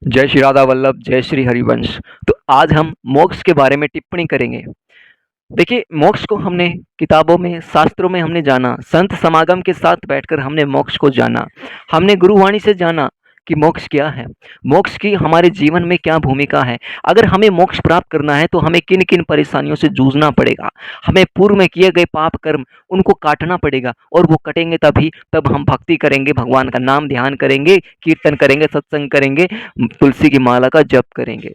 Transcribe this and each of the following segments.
जय श्री राधा वल्लभ, जय श्री हरिवंश। तो आज हम मोक्ष के बारे में टिप्पणी करेंगे। देखिए, मोक्ष को हमने किताबों में, शास्त्रों में हमने जाना, संत समागम के साथ बैठकर हमने मोक्ष को जाना, हमने गुरुवाणी से जाना कि मोक्ष क्या है, मोक्ष की हमारे जीवन में क्या भूमिका है। अगर हमें मोक्ष प्राप्त करना है तो हमें किन किन परेशानियों से जूझना पड़ेगा, हमें पूर्व में किए गए पाप कर्म उनको काटना पड़ेगा, और वो कटेंगे तभी तब हम भक्ति करेंगे, भगवान का नाम ध्यान करेंगे, कीर्तन करेंगे, सत्संग करेंगे, तुलसी की माला का जप करेंगे।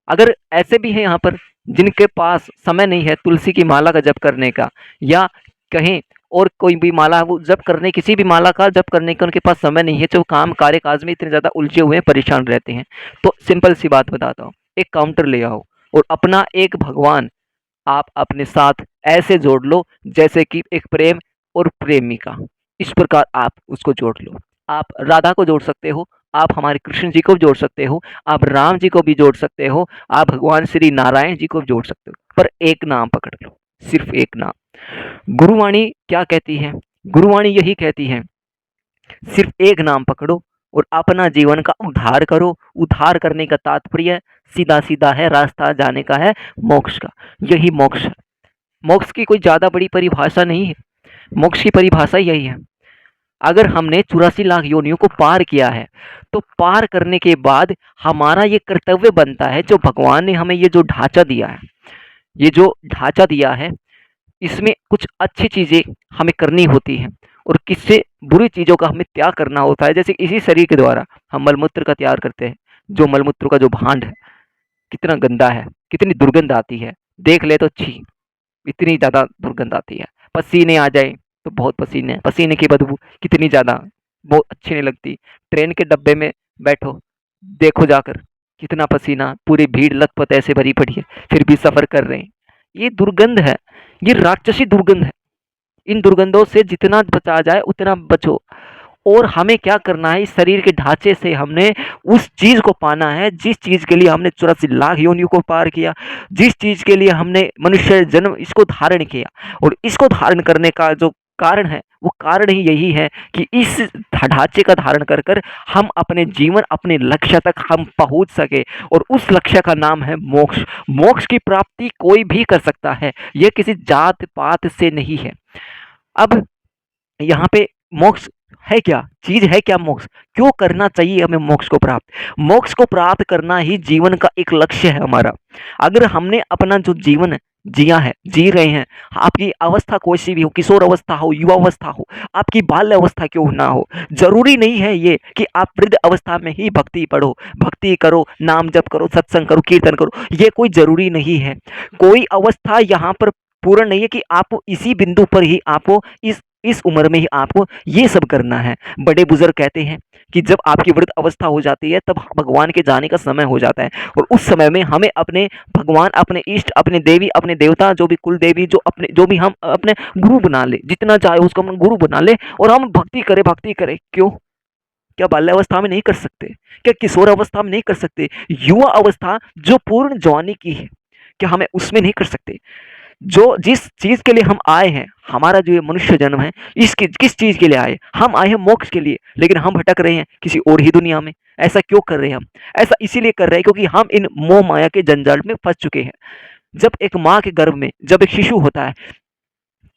अगर ऐसे भी हैं यहाँ पर जिनके पास समय नहीं है तुलसी की माला का जप करने का, या कहें और कोई भी माला वो जप करने, किसी भी माला का जप करने का उनके पास समय नहीं है, जो काम कार्य काज में इतने ज़्यादा उलझे हुए हैं, परेशान रहते हैं, तो सिंपल सी बात बताता हूँ, एक काउंटर ले आओ और अपना एक भगवान आप अपने साथ ऐसे जोड़ लो जैसे कि एक प्रेम और प्रेमिका, इस प्रकार आप उसको जोड़ लो। आप राधा को जोड़ सकते हो, आप हमारे कृष्ण जी को भी जोड़ सकते हो, आप राम जी को भी जोड़ सकते हो, आप भगवान श्री नारायण जी को भी जोड़ सकते हो, पर एक नाम पकड़ लो, सिर्फ एक नाम। गुरुवाणी क्या कहती है? गुरुवाणी यही कहती है, सिर्फ एक नाम पकड़ो और अपना जीवन का उद्धार करो। उद्धार करने का तात्पर्य सीधा सीधा है, रास्ता जाने का है मोक्ष का। यही मोक्ष है। मोक्ष की कोई ज़्यादा बड़ी परिभाषा नहीं है, मोक्ष की परिभाषा यही है। अगर हमने 84 लाख योनियों को पार किया है, तो पार करने के बाद हमारा ये कर्तव्य बनता है, जो भगवान ने हमें ये जो ढांचा दिया है, ये जो ढांचा दिया है, इसमें कुछ अच्छी चीज़ें हमें करनी होती हैं और किससे बुरी चीज़ों का हमें त्याग करना होता है। जैसे इसी शरीर के द्वारा हम मलमूत्र का त्याग करते हैं, जो मलमूत्र का जो भांड है कितना गंदा है, कितनी दुर्गंध आती है, देख ले तो छी, इतनी ज़्यादा दुर्गंध आती है। पसीने आ जाए तो बहुत पसीने, पसीने की बदबू कितनी ज़्यादा, बहुत अच्छी नहीं लगती। ट्रेन के डब्बे में बैठो, देखो जाकर कितना पसीना, पूरी भीड़ लथपथ ऐसे भरी पड़ी है, फिर भी सफ़र कर रहे हैं। ये दुर्गंध है, ये राक्षसी दुर्गंध है। इन दुर्गंधों से जितना बचा जाए उतना बचो। और हमें क्या करना है, इस शरीर के ढांचे से हमने उस चीज़ को पाना है जिस चीज़ के लिए हमने 84 लाख योनियों को पार किया, जिस चीज़ के लिए हमने मनुष्य जन्म इसको धारण किया। और इसको धारण करने का जो कारण है, वो कारण ही यही है कि इस ढांचे का धारण कर कर हम अपने जीवन, अपने लक्ष्य तक हम पहुंच सके, और उस लक्ष्य का नाम है मोक्ष। मोक्ष की प्राप्ति कोई भी कर सकता है, यह किसी जात पात से नहीं है। अब यहाँ पे मोक्ष है क्या, चीज है क्या मोक्ष, क्यों करना चाहिए हमें मोक्ष को प्राप्त? मोक्ष को प्राप्त करना ही जीवन का एक लक्ष्य है हमारा। अगर हमने अपना जो जीवन जिया है, जी रहे हैं, आपकी अवस्था कोई सी भी हो, किशोर अवस्था हो, युवा अवस्था हो, आपकी बाल्य अवस्था क्यों ना हो, जरूरी नहीं है ये कि आप वृद्ध अवस्था में ही भक्ति पढ़ो, भक्ति करो, नाम जप करो, सत्संग करो, कीर्तन करो, ये कोई जरूरी नहीं है। कोई अवस्था यहाँ पर पूर्ण नहीं है कि आपको इसी बिंदु पर ही आपको इस उम्र में ही आपको ये सब करना है। बड़े बुजुर्ग कहते हैं कि जब आपकी वृद्ध अवस्था हो जाती है तब भगवान के जाने का समय हो जाता है, और उस समय में हमें अपने भगवान, अपने इष्ट, अपने देवी, अपने देवता, जो भी कुल देवी, जो भी हम अपने गुरु बना ले, जितना चाहे उसको हम गुरु बना ले, और हम भक्ति करें, भक्ति करें। क्यों? क्या बाल्यावस्था में नहीं कर सकते? क्या किशोर अवस्था में नहीं कर सकते? युवा अवस्था जो पूर्ण जवानी की है, क्या हमें उसमें नहीं कर सकते? जो जिस चीज के लिए हम आए हैं, हमारा जो ये मनुष्य जन्म है, इसकी किस चीज के लिए आए? हम आए हैं मोक्ष के लिए, लेकिन हम भटक रहे हैं किसी और ही दुनिया में। ऐसा क्यों कर रहे हैं हम? ऐसा इसीलिए कर रहे हैं क्योंकि हम इन मोह माया के जंजाल में फंस चुके हैं। जब एक माँ के गर्भ में जब एक शिशु होता है,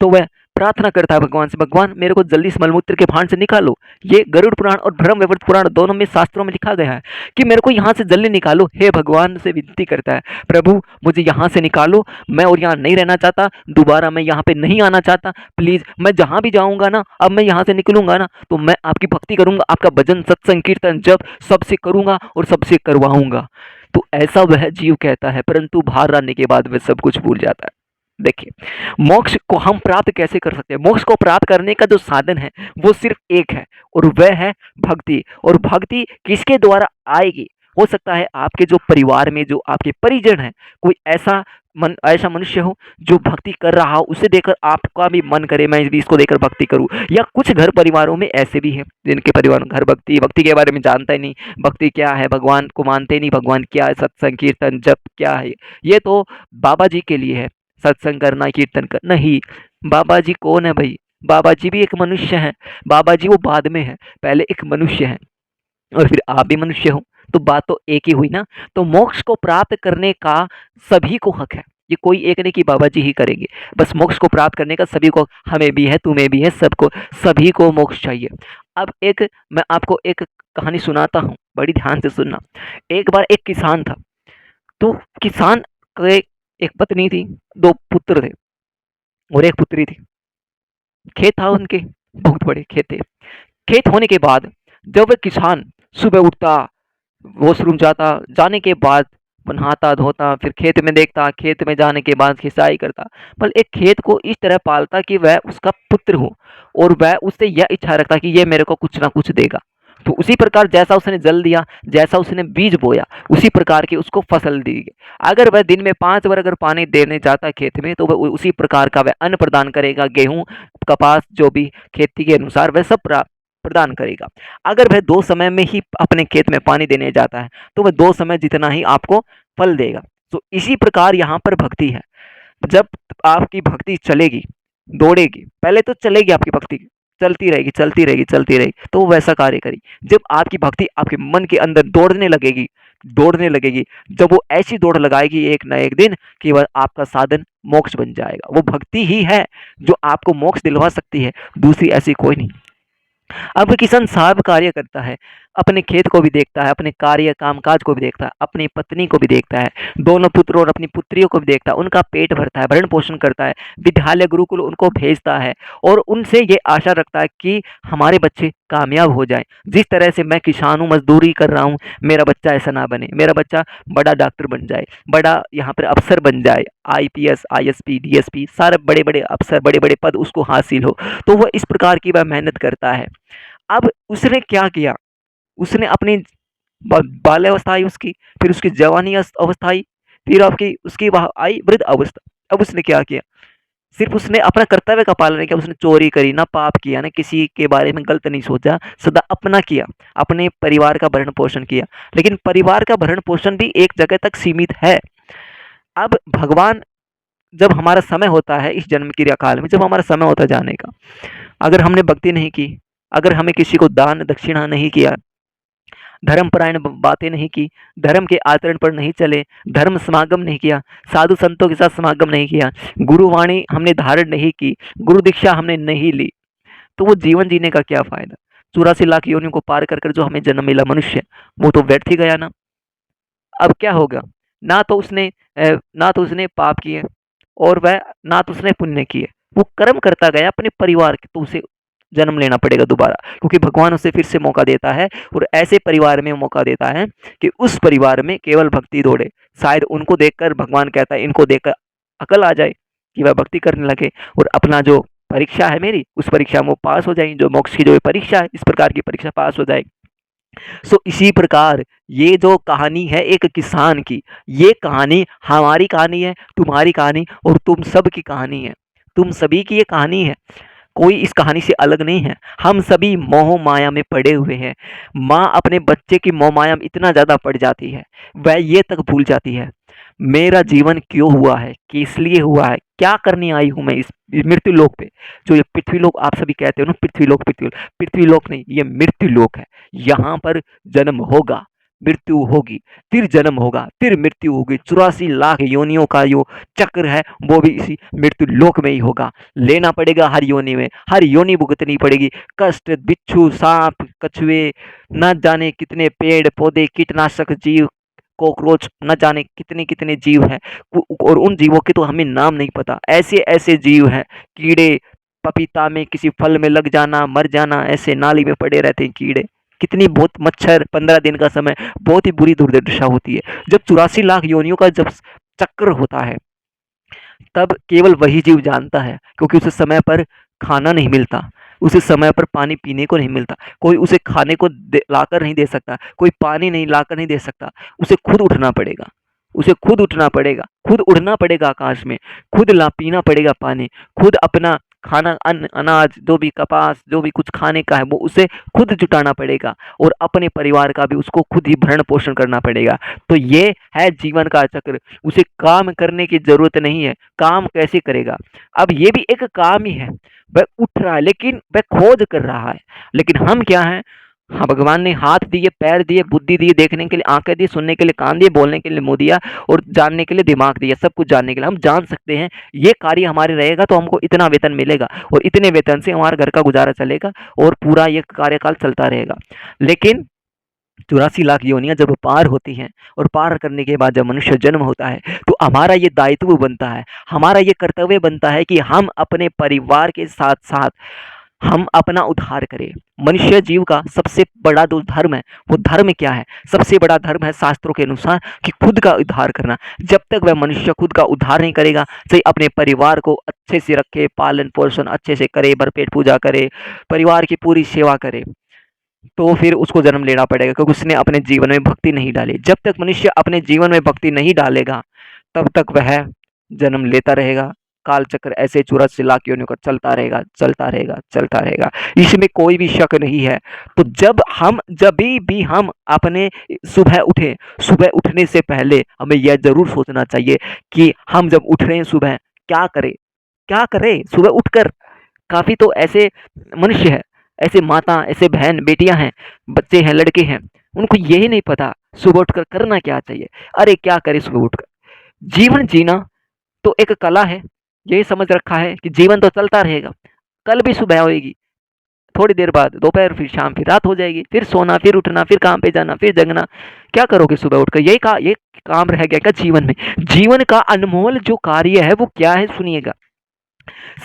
तो वह प्रार्थना करता है भगवान से, भगवान मेरे को जल्दी से मलमूत्र के भांड से निकालो। ये गरुड़ पुराण और ब्रह्म वैवर्त पुराण दोनों में शास्त्रों में लिखा गया है कि मेरे को यहाँ से जल्दी निकालो। हे भगवान से विनती करता है, प्रभु मुझे यहाँ से निकालो, मैं और यहाँ नहीं रहना चाहता, दोबारा मैं यहाँ पे नहीं आना चाहता, प्लीज। मैं जहाँ भी जाऊँगा ना, अब मैं यहाँ से निकलूंगा ना, तो मैं आपकी भक्ति करूंगा, आपका भजन, सत्संग, कीर्तन, जप सबसे करूंगा और सबसे करवाऊंगा। तो ऐसा वह जीव कहता है, परंतु बाहर आने के बाद वह सब कुछ भूल जाता है। देखिए, मोक्ष को हम प्राप्त कैसे कर सकते हैं? मोक्ष को प्राप्त करने का जो साधन है वो सिर्फ एक है, और वह है भक्ति। और भक्ति किसके द्वारा आएगी? हो सकता है आपके जो परिवार में जो आपके परिजन है, कोई ऐसा मनुष्य हो जो भक्ति कर रहा हो, उसे देखकर आपका भी मन करे मैं भी इसको देखकर भक्ति करूं। या कुछ घर परिवारों में ऐसे भी हैं जिनके परिवार घर भक्ति भक्ति के बारे में जानता ही नहीं, भक्ति क्या है, भगवान को मानते नहीं, भगवान क्या है, सत्संग कीर्तन जप क्या है, ये तो बाबा जी के लिए है, सत्संग करना, कीर्तन करना। नहीं, बाबा जी कौन है भाई? बाबा जी भी एक मनुष्य हैं। बाबा जी वो बाद में है, पहले एक मनुष्य है, और फिर आप भी मनुष्य हो। तो बात तो एक ही हुई ना। तो मोक्ष को प्राप्त करने का सभी को हक है, ये कोई एक नहीं कि बाबा जी ही करेंगे। बस मोक्ष को प्राप्त करने का सभी को, हमें भी है, तुम्हें भी है, सबको, सभी को मोक्ष चाहिए। अब एक मैं आपको एक कहानी सुनाता हूँ, बड़ी ध्यान से सुनना। एक बार एक किसान था, तो किसान के एक पत्नी थी, दो पुत्र थे और एक पुत्री थी। खेत था उनके, बहुत बड़े खेत थे। खेत होने के बाद जब वह किसान सुबह उठता, वॉशरूम जाता, जाने के बाद नहाता धोता, फिर खेत में देखता, खेत में जाने के बाद खिंचाई करता, मतलब एक खेत को इस तरह पालता कि वह उसका पुत्र हो और वह उससे यह इच्छा रखता कि ये मेरे को कुछ ना कुछ देगा। तो उसी प्रकार जैसा उसने जल दिया, जैसा उसने बीज बोया, उसी प्रकार की उसको फसल दी गई। अगर वह दिन में 5 बार अगर पानी देने जाता खेत में, तो वह उसी प्रकार का वह अन्न प्रदान करेगा, गेहूं, कपास, जो भी खेती के अनुसार वह सब प्रदान करेगा। अगर वह 2 समय में ही अपने खेत में पानी देने जाता है, तो वह 2 समय जितना ही आपको फल देगा। तो इसी प्रकार यहाँ पर भक्ति है। जब आपकी भक्ति चलेगी, दौड़ेगी, पहले तो चलेगी आपकी भक्ति, चलती रहेगी, चलती रहेगी, चलती रहेगी, तो वो वैसा कार्य करेगी। जब आपकी भक्ति आपके मन के अंदर दौड़ने लगेगी, दौड़ने लगेगी, जब वो ऐसी दौड़ लगाएगी एक ना एक दिन कि वह आपका साधन मोक्ष बन जाएगा। वो भक्ति ही है जो आपको मोक्ष दिलवा सकती है, दूसरी ऐसी कोई नहीं। अब किसान साहब कार्य करता है, अपने खेत को भी देखता है, अपने कार्य कामकाज को भी देखता है, अपनी पत्नी को भी देखता है, दोनों पुत्रों और अपनी पुत्रियों को भी देखता है, उनका पेट भरता है, भरण पोषण करता है, विद्यालय गुरुकुल उनको भेजता है और उनसे ये आशा रखता है कि हमारे बच्चे कामयाब हो जाएं। जिस तरह से मैं किसान हूँ, मजदूरी कर रहा हूँ, मेरा बच्चा ऐसा ना बने, मेरा बच्चा बड़ा डॉक्टर बन जाए, बड़ा यहाँ पर अफसर बन जाए, आईपीएस, आईएसपी, डीएसपी, सारे बड़े बड़े अफसर, बड़े बड़े पद उसको हासिल हो। तो वह इस प्रकार की वह मेहनत करता है। अब उसने क्या किया, उसने अपनी बाल्यावस्था आई उसकी, फिर उसकी जवानी अवस्था आई, फिर आपकी उसकी वह आई वृद्ध अवस्था। अब उसने क्या किया, सिर्फ उसने अपना कर्तव्य का पालन नहीं किया, उसने चोरी करी ना, पाप किया ना, किसी के बारे में गलत नहीं सोचा, सदा अपना किया, अपने परिवार का भरण पोषण किया। लेकिन परिवार का भरण पोषण भी एक जगह तक सीमित है। अब भगवान, जब हमारा समय होता है इस जन्म क्रिया काल में, जब हमारा समय होता है जाने का, अगर हमने भक्ति नहीं की, अगर हमें किसी को दान दक्षिणा नहीं किया, धर्मपरायण बातें नहीं की, धर्म के आचरण पर नहीं चले, धर्म समागम नहीं किया, साधु संतों के साथ समागम नहीं किया, गुरुवाणी हमने धारण नहीं की, गुरु दीक्षा हमने नहीं ली, तो वो जीवन जीने का क्या फायदा। 84 लाख योनियों को पार कर कर जो हमें जन्म मिला मनुष्य, वो तो व्यर्थ ही गया ना। अब क्या होगा, ना तो उसने ना तो उसने पाप किए और वह ना तो उसने पुण्य किए, वो कर्म करता गया अपने परिवार के, तो उसे जन्म लेना पड़ेगा दोबारा, क्योंकि भगवान उसे फिर से मौका देता है और ऐसे परिवार में मौका देता है कि उस परिवार में केवल भक्ति दौड़े। शायद उनको देखकर भगवान कहता है, इनको देखकर अकल आ जाए कि वह भक्ति करने लगे और अपना जो परीक्षा है मेरी, उस परीक्षा में वो पास हो जाए, जो मोक्ष की जो परीक्षा है, इस प्रकार की परीक्षा पास हो जाए। सो इसी प्रकार ये जो कहानी है एक किसान की, ये कहानी हमारी कहानी है, तुम्हारी कहानी और तुम सब की कहानी है, तुम सभी की ये कहानी है। कोई इस कहानी से अलग नहीं है। हम सभी मोह माया में पड़े हुए हैं। माँ अपने बच्चे की मोह माया में इतना ज़्यादा पड़ जाती है, वह ये तक भूल जाती है मेरा जीवन क्यों हुआ है, किस लिए हुआ है, क्या करने आई हूँ मैं इस मृत्यु लोक पे। जो ये पृथ्वी लोक आप सभी कहते हो ना, पृथ्वी लोक, पृथ्वी लोक नहीं, ये मृत्यु लोक है। यहाँ पर जन्म होगा, मृत्यु होगी, फिर जन्म होगा, फिर मृत्यु होगी। 84 लाख योनियों का जो चक्र है वो भी इसी मृत्यु लोक में ही होगा। लेना पड़ेगा हर योनि में, हर योनि भुगतनी पड़ेगी। कष्ट, बिच्छू, सांप, कछुए, न जाने कितने पेड़ पौधे, कीटनाशक जीव, कॉकरोच, न जाने कितने कितने जीव हैं। और उन जीवों के तो हमें नाम नहीं पता। ऐसे ऐसे जीव हैं, कीड़े, पपीता में किसी फल में लग जाना, मर जाना, ऐसे नाली में पड़े रहते हैं कीड़े। कितनी बहुत मच्छर, 15 दिन का समय, बहुत ही बुरी दुर्दशा होती है। जब 84 लाख योनियों का जब चक्र होता है, तब केवल वही जीव जानता है, क्योंकि उसे समय पर खाना नहीं मिलता, उसे समय पर पानी पीने को नहीं मिलता, कोई उसे खाने को लाकर नहीं दे सकता, कोई पानी नहीं लाकर नहीं दे सकता। उसे खुद उठना पड़ेगा, उसे खुद उठना पड़ेगा, खुद उड़ना पड़ेगा आकाश में, खुद ला पीना पड़ेगा पानी, खुद अपना खाना, अन्न, अनाज, जो भी कपास, जो भी कुछ खाने का है वो उसे खुद जुटाना पड़ेगा और अपने परिवार का भी उसको खुद ही भरण पोषण करना पड़ेगा। तो ये है जीवन का चक्र। उसे काम करने की जरूरत नहीं है। काम कैसे करेगा, अब ये भी एक काम ही है। वह उठ रहा है, लेकिन वह खोज कर रहा है। लेकिन हम क्या हैं, हाँ, भगवान ने हाथ दिए, पैर दिए, बुद्धि दी, देखने के लिए आँखें दी, सुनने के लिए कान दिए, बोलने के लिए मुँह दिया और जानने के लिए दिमाग दिया, सब कुछ जानने के लिए। हम जान सकते हैं, ये कार्य हमारे रहेगा तो हमको इतना वेतन मिलेगा और इतने वेतन से हमारे घर का गुज़ारा चलेगा और पूरा ये कार्यकाल चलता रहेगा। लेकिन 84 लाख योनियाँ जब पार होती हैं और पार करने के बाद जब मनुष्य जन्म होता है, तो हमारा ये दायित्व बनता है, हमारा ये कर्तव्य बनता है कि हम अपने परिवार के साथ-साथ हम अपना उद्धार करें। मनुष्य जीव का सबसे बड़ा जो धर्म है, वो धर्म क्या है? सबसे बड़ा धर्म है शास्त्रों के अनुसार कि खुद का उद्धार करना। जब तक वह मनुष्य खुद का उद्धार नहीं करेगा, चाहे अपने परिवार को अच्छे से रखे, पालन-पोषण अच्छे से करे, भरपेट पूजा करे, परिवार की पूरी सेवा करे, तो फिर उसको जन्म लेना पड़ेगा क्योंकि उसने अपने जीवन में भक्ति नहीं डाली। जब तक मनुष्य अपने जीवन में भक्ति नहीं डालेगा, तब तक वह जन्म लेता रहेगा। काल चक्र ऐसे 84 लाख योनियों का चलता रहेगा, चलता रहेगा, चलता रहेगा। इसमें कोई भी शक नहीं है। तो जभी भी हम अपने सुबह उठें, सुबह उठने से पहले हमें यह ज़रूर सोचना चाहिए कि हम जब उठ रहे हैं सुबह, क्या करें? क्या करें सुबह उठकर? काफ़ी तो ऐसे मनुष्य हैं, ऐसे माता, ऐसे बहन, बेटियाँ हैं, बच्चे हैं, लड़के हैं, उनको यही नहीं पता सुबह उठकर करना क्या चाहिए। अरे क्या करें सुबह उठकर? जीवन जीना तो एक कला है, यही समझ रखा है कि जीवन तो चलता रहेगा, कल भी सुबह होएगी, थोड़ी देर बाद दोपहर, फिर शाम, फिर रात हो जाएगी, फिर सोना, फिर उठना, फिर काम पे जाना, फिर जगना। क्या करोगे सुबह उठकर? ये काम रह गया क्या जीवन में? जीवन का अनमोल जो कार्य है वो क्या है सुनिएगा।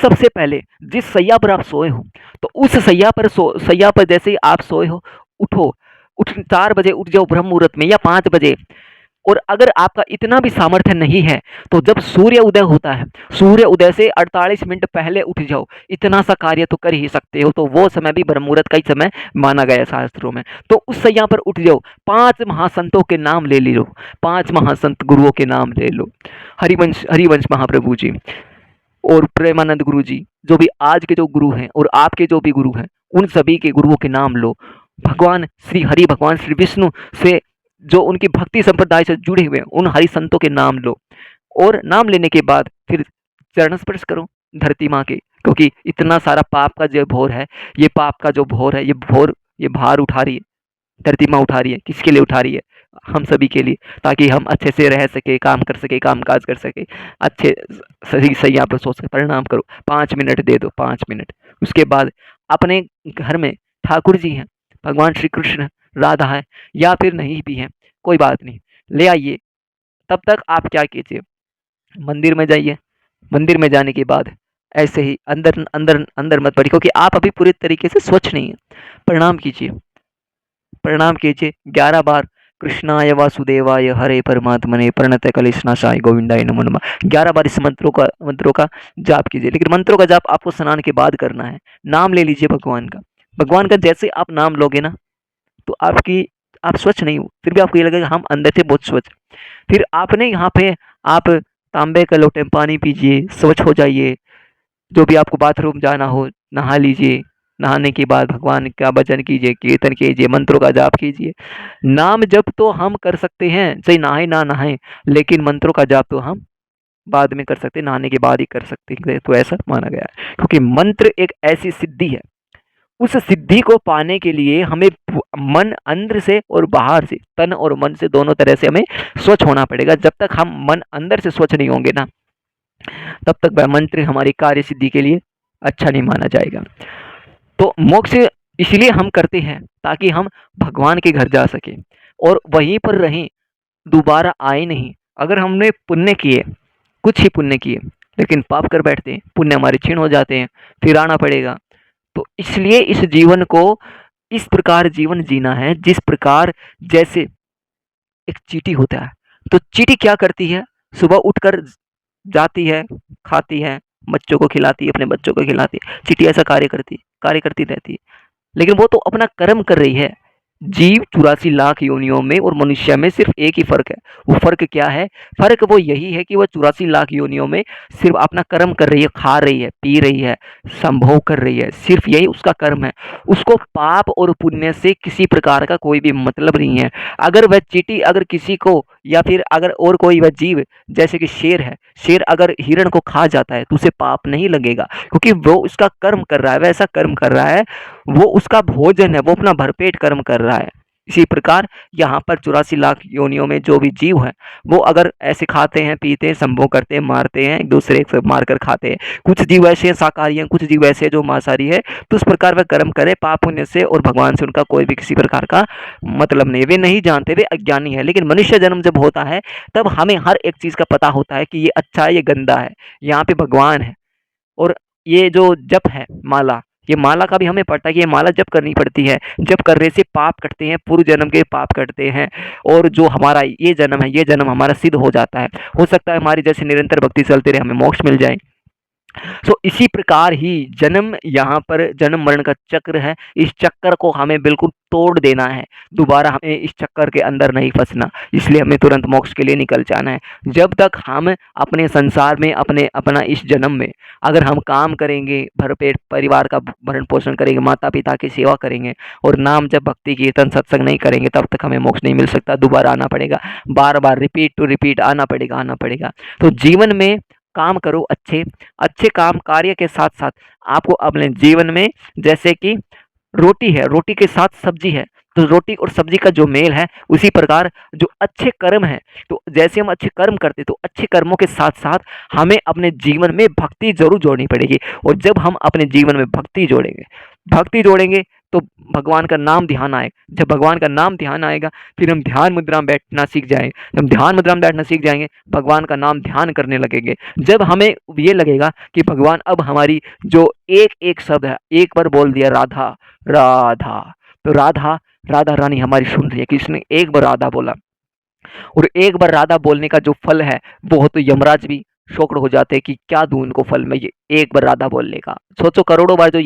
सबसे पहले जिस सैया पर आप सोए हो, तो उस सैया पर जैसे ही आप सोए हो, उठो। 4 बजे उठ जाओ ब्रह्म मुहूर्त में या 5 बजे। और अगर आपका इतना भी सामर्थ्य नहीं है, तो जब सूर्य उदय होता है, सूर्य उदय से 48 मिनट पहले उठ जाओ। इतना सा कार्य तो कर ही सकते हो, तो वो समय भी ब्रह्म मुहूर्त का ही समय माना गया है शास्त्रों में। तो उस सैया पर उठ जाओ, 5 महासंतों के नाम ले लो, 5 महासंत गुरुओं के नाम ले लो। हरिवंश महाप्रभु जी और प्रेमानंद गुरु जी, जो भी आज के जो गुरु हैं और आपके जो भी गुरु हैं, उन सभी के गुरुओं के नाम लो। भगवान श्री हरि, भगवान श्री विष्णु से जो उनकी भक्ति संप्रदाय से जुड़े हुए हैं, उन हरि संतों के नाम लो और नाम लेने के बाद फिर चरण स्पर्श करो धरती माँ के, क्योंकि इतना सारा पाप का जो भोर है, ये पाप का जो भोर है, ये भार उठा रही है, धरती माँ उठा रही है। किसके लिए उठा रही है? हम सभी के लिए, ताकि हम अच्छे से रह सके, काम कर सके, काम काज कर सके, अच्छे सही सही यहाँ पर सोच सके। परिणाम करो, 5 मिनट दे दो, 5 मिनट। उसके बाद अपने घर में ठाकुर जी हैं, भगवान श्री कृष्ण, राधा है, या फिर नहीं भी हैं, कोई बात नहीं, ले आइए। तब तक आप क्या कीजिए, मंदिर में जाइए। मंदिर में जाने के बाद ऐसे ही अंदर अंदर अंदर मत पड़िए, क्योंकि आप अभी पूरी तरीके से स्वच्छ नहीं है। प्रणाम कीजिए, प्रणाम कीजिए 11 बार। कृष्णाय वासुदेवाय हरे परमात्मने प्रणत कलेशनाशाय गोविंदाय नमो नमः। 11 बार इस मंत्रों का जाप कीजिए। लेकिन मंत्रों का जाप आपको स्नान के बाद करना है। नाम ले लीजिए भगवान का। भगवान का जैसे आप नाम लोगे ना, तो आप स्वच्छ नहीं हो, फिर भी आपको ये लगेगा हम अंदर से बहुत स्वच्छ। फिर आपने यहाँ पे आप तांबे का लोटे में पानी पीजिए, स्वच्छ हो जाइए। जो भी आपको बाथरूम जाना हो, नहा लीजिए। नहाने के बाद भगवान का भजन कीजिए, कीर्तन कीजिए, मंत्रों का जाप कीजिए। नाम जप तो हम कर सकते हैं, चाहे नहाए ना नहाए, लेकिन मंत्रों का जाप तो हम बाद में कर सकते हैं, नहाने के बाद ही कर सकते हैं, तो ऐसा माना गया है। क्योंकि मंत्र एक ऐसी सिद्धि है, उस सिद्धि को पाने के लिए हमें मन अंदर से और बाहर से, तन और मन से, दोनों तरह से हमें स्वच्छ होना पड़ेगा। जब तक हम मन अंदर से स्वच्छ नहीं होंगे ना, तब तक वह मंत्र हमारी कार्य सिद्धि के लिए अच्छा नहीं माना जाएगा। तो मोक्ष इसलिए हम करते हैं ताकि हम भगवान के घर जा सके और वहीं पर रहें, दोबारा आए नहीं। अगर हमने पुण्य किए, कुछ ही पुण्य किए, लेकिन पाप कर बैठते हैं, पुण्य हमारे क्षीण हो जाते हैं, फिर आना पड़ेगा। तो इसलिए इस जीवन को इस प्रकार जीवन जीना है, जिस प्रकार जैसे एक चींटी होता है, तो चींटी क्या करती है? सुबह उठकर जाती है, खाती है, बच्चों को खिलाती है, अपने बच्चों को खिलाती है। चींटी ऐसा कार्य करती रहती है, लेकिन वो तो अपना कर्म कर रही है। जीव 84 लाख योनियों में और मनुष्य में सिर्फ एक ही फर्क है। वो फर्क क्या है? फर्क वो यही है कि वह 84 लाख योनियों में सिर्फ अपना कर्म कर रही है, खा रही है, पी रही है, संभोग कर रही है, सिर्फ यही उसका कर्म है। उसको पाप और पुण्य से किसी प्रकार का कोई भी मतलब नहीं है। अगर वह चींटी अगर किसी को, या फिर अगर और कोई वह जीव, जैसे कि शेर है, शेर अगर हिरण को खा जाता है तो उसे पाप नहीं लगेगा, क्योंकि वो उसका कर्म कर रहा है, वैसा कर्म कर रहा है। वो उसका भोजन है, वो अपना भरपेट कर्म कर रहा है। इसी प्रकार यहाँ पर 84 लाख योनियों में जो भी जीव हैं, वो अगर ऐसे खाते हैं, पीते हैं, संभोग करते हैं, मारते हैं, एक-दूसरे से मारकर खाते हैं। कुछ जीव ऐसे हैं शाकाहारी हैं, कुछ जीव ऐसे हैं जो मांसाहारी है, तो उस प्रकार वह कर्म करे पाप पुण्य से और भगवान से उनका कोई भी किसी प्रकार का मतलब नहीं। वे नहीं जानते, वे अज्ञानी है। लेकिन मनुष्य जन्म जब होता है, तब हमें हर एक चीज़ का पता होता है कि ये अच्छा है, ये गंदा है। यहाँ पे भगवान है। और ये जो जप है माला, ये माला का भी हमें पता है कि ये माला जप करनी पड़ती है। जप करने से पाप कटते हैं, पूर्व जन्म के पाप कटते हैं और जो हमारा ये जन्म है, ये जन्म हमारा सिद्ध हो जाता है। हो सकता है हमारी जैसे निरंतर भक्ति चलते रहे, हमें मोक्ष मिल जाए। सो इसी प्रकार ही जन्म यहाँ पर जन्म मरण का चक्र है। इस चक्कर को हमें बिल्कुल तोड़ देना है। दोबारा हमें इस चक्कर के अंदर नहीं फंसना, इसलिए हमें तुरंत मोक्ष के लिए निकल जाना है। जब तक हम अपने संसार में अपना इस जन्म में अगर हम काम करेंगे, भरपेट परिवार का भरण पोषण करेंगे, माता पिता की सेवा करेंगे और नाम जब भक्ति कीर्तन सत्संग नहीं करेंगे, तब तक हमें मोक्ष नहीं मिल सकता। दोबारा आना पड़ेगा, बार बार रिपीट टू रिपीट आना पड़ेगा। तो जीवन में काम करो, अच्छे अच्छे काम कार्य के साथ साथ आपको अपने जीवन में जैसे कि रोटी है, रोटी के साथ सब्जी है, तो रोटी और सब्जी का जो मेल है, उसी प्रकार जो अच्छे कर्म है, तो जैसे हम अच्छे कर्म करते तो अच्छे कर्मों के साथ साथ हमें अपने जीवन में भक्ति जरूर जोड़नी पड़ेगी। और जब हम अपने जीवन में भक्ति जोड़ेंगे तो भगवान का नाम ध्यान आएगा। जब भगवान का नाम ध्यान आएगा, फिर हम ध्यान मुद्रा में बैठना सीख जाएंगे। जब ध्यान मुद्रा में बैठना सीख जाएंगे, भगवान का नाम ध्यान करने लगेंगे। जब हमें ये लगेगा कि भगवान अब हमारी जो एक एक शब्द है, एक बार बोल दिया राधा राधा, तो राधा राधा रानी हमारी सुन रही है। कृष्ण ने एक बार राधा बोला और एक बार राधा बोलने का जो फल है, वो तो यमराज भी शॉक्ड हो जाते हैं कि क्या दूं इनको फल में, ये एक बार राधा बोलने का। सोचो करोड़ों बार जो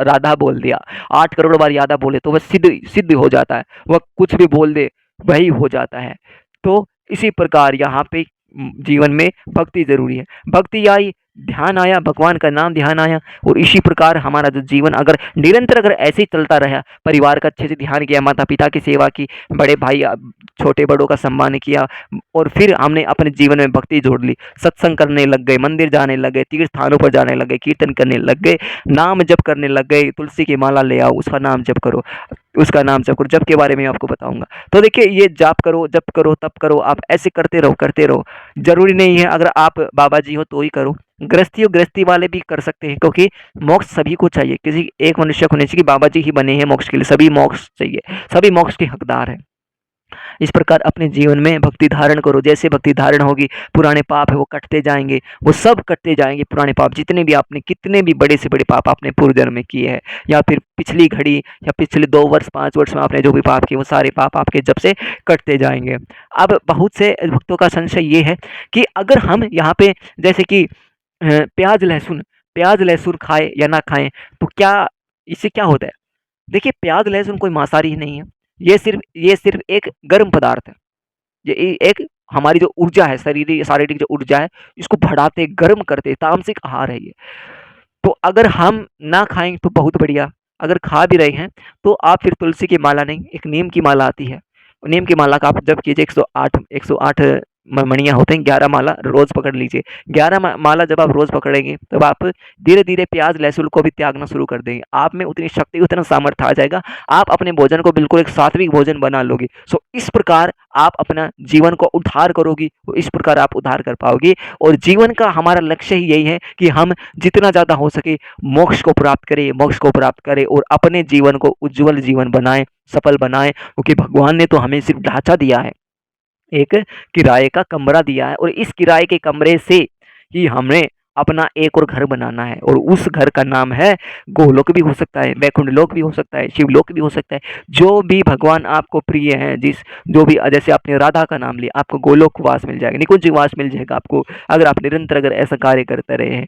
राधा बोल दिया, 8 करोड़ बार राधा बोले तो वह सिद्ध सिद्ध हो जाता है। वह कुछ भी बोल दे वही हो जाता है। तो इसी प्रकार यहाँ पे जीवन में भक्ति जरूरी है। भक्ति आई, ध्यान आया, भगवान का नाम ध्यान आया और इसी प्रकार हमारा जो जीवन अगर निरंतर अगर ऐसे ही चलता रहा, परिवार का अच्छे से ध्यान किया, माता पिता की सेवा की, बड़े भाई छोटे बड़ों का सम्मान किया और फिर हमने अपने जीवन में भक्ति जोड़ ली, सत्संग करने लग गए, मंदिर जाने लग गए, तीर्थ स्थानों पर जाने लग गए, कीर्तन करने लग गए, नाम जप करने लग गए, तुलसी की माला ले आओ, उसका नाम जप करो, उसका नाम जप करो। जप के बारे में आपको बताऊंगा। तो देखिए, ये जाप करो, जप करो, तप करो, आप ऐसे करते रहो। जरूरी नहीं है अगर आप बाबा जी हो तो ही करो, गृहस्थी हो, गृहस्थी वाले भी कर सकते हैं, क्योंकि मोक्ष सभी को चाहिए। किसी एक मनुष्य को नहीं चाहिए कि बाबा जी ही बने हैं मोक्ष के लिए, सभी मोक्ष चाहिए, सभी मोक्ष के हकदार हैं। इस प्रकार अपने जीवन में भक्ति धारण करो। जैसे भक्ति धारण होगी, पुराने पाप है वो कटते जाएंगे, वो सब कटते जाएंगे। पुराने पाप जितने भी आपने, कितने भी बड़े से बड़े पाप आपने पूर्व जन्म में किए हैं, या फिर पिछली घड़ी या पिछले 2 वर्ष 5 वर्ष में आपने जो भी पाप किए, वो सारे पाप आपके जब से कटते जाएंगे। अब बहुत से भक्तों का संशय ये है कि अगर हम यहाँ पे जैसे कि प्याज लहसुन खाए या ना खाएं, तो क्या इससे क्या होता है? देखिए, प्याज लहसुन कोई मांसाहारी नहीं है। ये सिर्फ एक गर्म पदार्थ है। ये एक हमारी जो ऊर्जा है, शारीरिक जो ऊर्जा है, इसको बढ़ाते, गर्म करते, तामसिक आहार है ये। तो अगर हम ना खाएं तो बहुत बढ़िया, अगर खा भी रहे हैं तो आप फिर तुलसी की माला नहीं, एक नीम की माला आती है, नीम की माला का आप जप कीजिए। 108 मणियाँ होते हैं, 11 माला रोज पकड़ लीजिए। 11 माला जब आप रोज पकड़ेंगे, तब आप धीरे धीरे प्याज लहसुन को भी त्यागना शुरू कर देंगे। आप में उतनी शक्ति, उतना सामर्थ्य आ जाएगा, आप अपने भोजन को बिल्कुल एक सात्विक भोजन बना लोगे। सो इस प्रकार आप अपना जीवन को उद्धार करोगी, तो इस प्रकार आप उद्धार कर पाओगे। और जीवन का हमारा लक्ष्य ही यही है कि हम जितना ज़्यादा हो सके मोक्ष को प्राप्त करें और अपने जीवन को उज्जवल जीवन बनाएं, सफल बनाएं। क्योंकि भगवान ने तो हमें सिर्फ ढांचा दिया है, एक किराए का कमरा दिया है, और इस किराए के कमरे से ही हमें अपना एक और घर बनाना है। और उस घर का नाम है गोलोक भी हो सकता है, वैकुंठ लोक भी हो सकता है, शिवलोक भी हो सकता है। जो भी भगवान आपको प्रिय हैं, जो भी, जैसे आपने राधा का नाम लिया, आपको गोलोक वास मिल जाएगा, निकुंज वास मिल जाएगा आपको, अगर आप निरंतर अगर ऐसा कार्य करते रहे हैं।